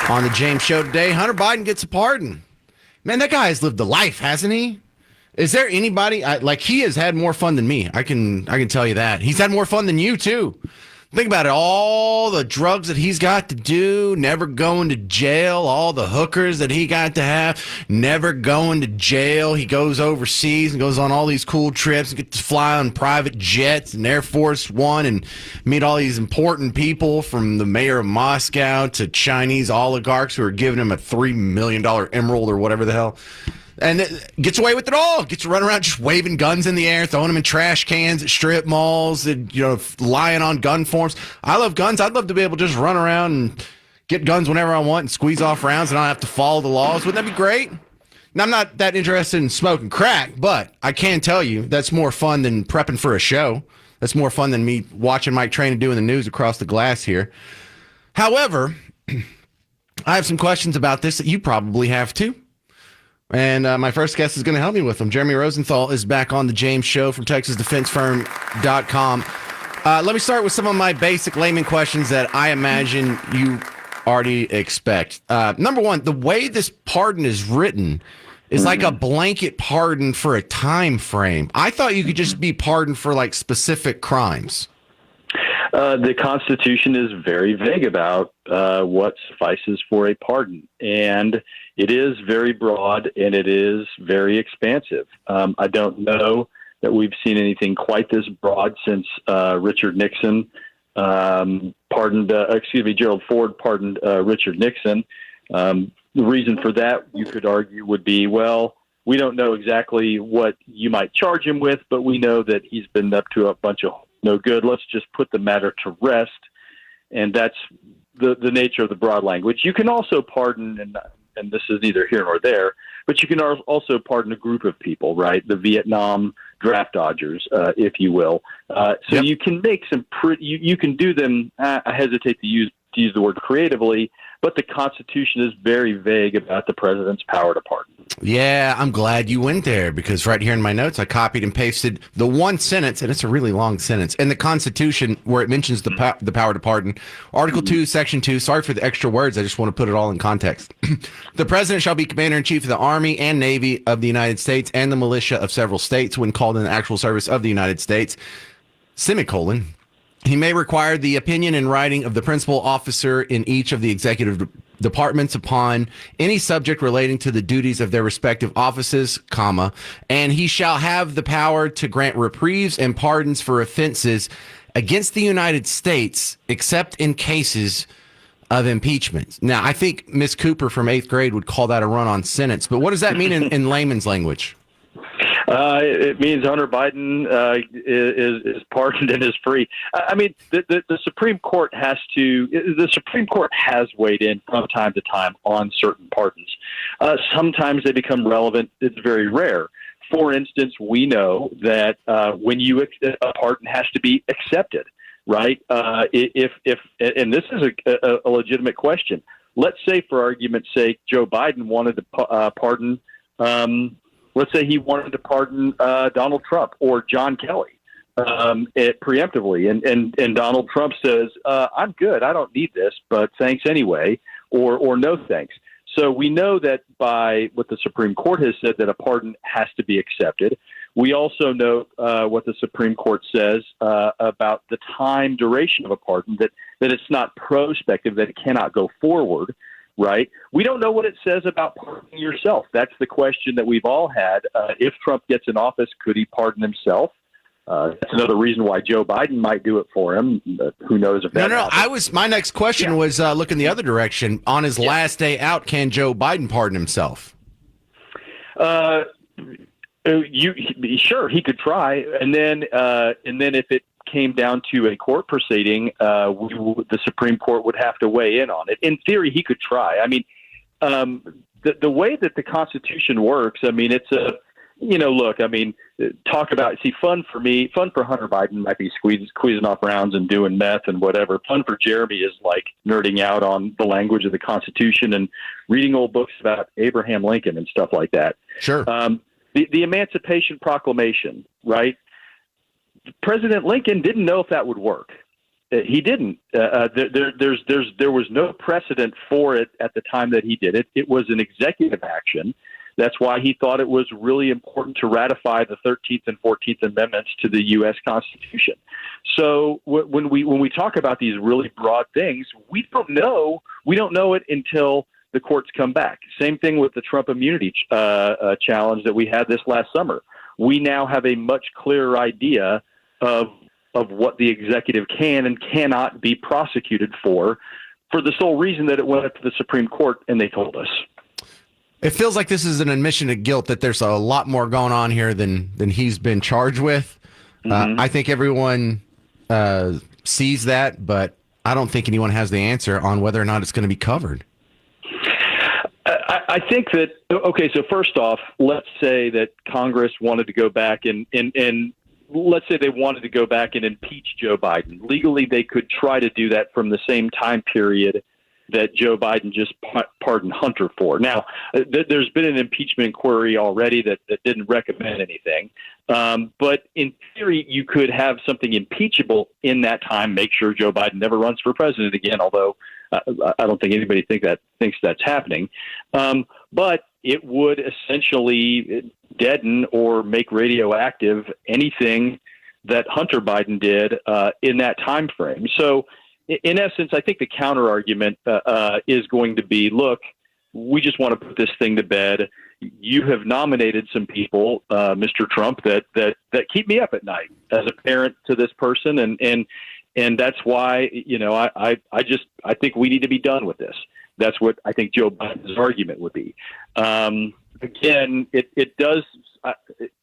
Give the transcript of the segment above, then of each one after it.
On the James Show today, Hunter Biden gets a pardon. Man, that guy has lived a life, hasn't he? Is there anybody he has had more fun than me? I can tell you that. He's had more fun than you too. Think about it. All the drugs that he's got to do, never going to jail, all the hookers that he got to have, never going to jail. He goes overseas and goes on all these cool trips and gets to fly on private jets and Air Force One and meet all these important people, from the mayor of Moscow to Chinese oligarchs who are giving him a $3 million emerald or whatever the hell. And gets away with it all. Gets to run around just waving guns in the air, throwing them in trash cans at strip malls, and lying on gun forms. I love guns. I'd love to be able to just run around and get guns whenever I want and squeeze off rounds and not have to follow the laws. Wouldn't that be great? Now, I'm not that interested in smoking crack, but I can tell you that's more fun than prepping for a show. That's more fun than me watching Mike Train and doing the news across the glass here. However, I have some questions about this that you probably have too. And my first guest is going to help me with them. Jeremy Rosenthal is back on the James Show from TexasDefenseFirm.com. Let me start with some of my basic layman questions that I imagine you already expect. Number one, the way this pardon is written is like a blanket pardon for a time frame. I thought you could just be pardoned for specific crimes. The Constitution is very vague about what suffices for a pardon, and it is very broad and it is very expansive. I don't know that we've seen anything quite this broad since Richard Nixon Gerald Ford pardoned Richard Nixon. The reason for that, you could argue, would be, well, we don't know exactly what you might charge him with, but we know that he's been up to a bunch of no good. Let's just put the matter to rest. And that's the nature of the broad language. You can also pardon, and this is neither here nor there, but you can also pardon a group of people, right? The Vietnam draft dodgers, if you will. Yep. You can make some you can do them. I hesitate to use the word creatively, but the Constitution is very vague about the president's power to pardon. Yeah, I'm glad you went there, because right here in my notes, I copied and pasted the one sentence, and it's a really long sentence, in the Constitution where it mentions the power to pardon. Article 2, Section 2. Sorry for the extra words. I just want to put it all in context. The president shall be commander-in-chief of the Army and Navy of the United States and the militia of several states when called in the actual service of the United States. Semicolon. He may require the opinion in writing of the principal officer in each of the executive departments upon any subject relating to the duties of their respective offices, comma, and he shall have the power to grant reprieves and pardons for offenses against the United States, except in cases of impeachment. Now, I think Miss Cooper from 8th grade would call that a run-on sentence, but what does that mean in layman's language? It means Hunter Biden is pardoned and is free. I mean, the Supreme Court has weighed in from time to time on certain pardons. Sometimes they become relevant. It's very rare. For instance, we know that when a pardon has to be accepted, right? If and this is a legitimate question. Let's say, for argument's sake, Joe Biden wanted to pardon. Let's say he wanted to pardon Donald Trump or John Kelly preemptively, and Donald Trump says, "I'm good. I don't need this, but thanks anyway," or "No thanks." So we know that by what the Supreme Court has said, that a pardon has to be accepted. We also know what the Supreme Court says about the time duration of a pardon, that it's not prospective, that it cannot go forward. Right. We don't know what it says about pardoning yourself. That's the question that we've all had. If Trump gets in office, could he pardon himself? That's another reason why Joe Biden might do it for him. Who knows if that happens. My next question was looking the other direction. On his last day out, can Joe Biden pardon himself? Sure, he could try, and then if it came down to a court proceeding, the Supreme Court would have to weigh in on it. In theory, he could try. I mean, the way that the Constitution works, I mean, it's talk about, fun for Hunter Biden might be squeezing off rounds and doing meth and whatever. Fun for Jeremy is like nerding out on the language of the Constitution and reading old books about Abraham Lincoln and stuff like that. Sure. The Emancipation Proclamation, right? President Lincoln didn't know if that would work. He didn't. There was no precedent for it at the time that he did it. It was an executive action. That's why he thought it was really important to ratify the 13th and 14th Amendments to the U.S. Constitution. So when we talk about these really broad things, we don't know it until the courts come back. Same thing with the Trump immunity challenge that we had this last summer. We now have a much clearer idea of what the executive can and cannot be prosecuted for the sole reason that it went up to the Supreme Court and they told us. It feels like this is an admission of guilt, that there's a lot more going on here than he's been charged with. I think everyone sees that, but I don't think anyone has the answer on whether or not it's going to be covered. I think that, okay, so first off, let's say that Congress wanted to go back and let's say they wanted to go back and impeach Joe Biden. Legally, they could try to do that from the same time period that Joe Biden just pardoned Hunter for. Now, there's been an impeachment inquiry already that didn't recommend anything. But in theory, you could have something impeachable in that time, make sure Joe Biden never runs for president again, although I don't think anybody thinks that's happening. But it would essentially deaden or make radioactive anything that Hunter Biden did in that time frame. So in essence, I think the counter argument is going to be, look, we just want to put this thing to bed. You have nominated some people, Mr. Trump, that keep me up at night as a parent to this person. And that's why, I think we need to be done with this. That's what I think Joe Biden's argument would be. Again, it does.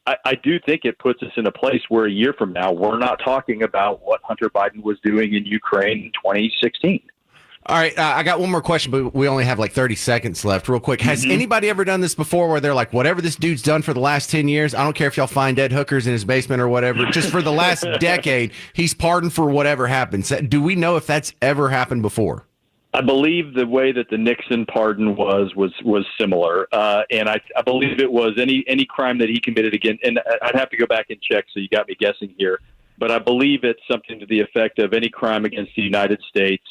I do think it puts us in a place where a year from now, we're not talking about what Hunter Biden was doing in Ukraine in 2016. All right. I got one more question, but we only have like 30 seconds left. Real quick. Has anybody ever done this before where they're like, whatever this dude's done for the last 10 years, I don't care if y'all find dead hookers in his basement or whatever, just for the last decade, he's pardoned for whatever happens. Do we know if that's ever happened before? I believe the way that the Nixon pardon was similar, and I believe it was any crime that he committed again. And I'd have to go back and check, so you got me guessing here. But I believe it's something to the effect of any crime against the United States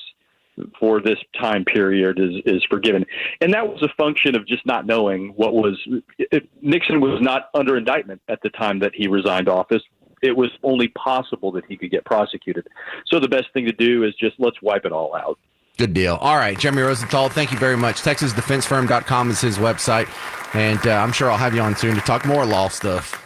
for this time period is forgiven. And that was a function of just not knowing what was. Nixon was not under indictment at the time that he resigned office. It was only possible that he could get prosecuted. So the best thing to do is just let's wipe it all out. Good deal. All right, Jeremy Rosenthal, thank you very much. TexasDefenseFirm.com is his website, and I'm sure I'll have you on soon to talk more law stuff.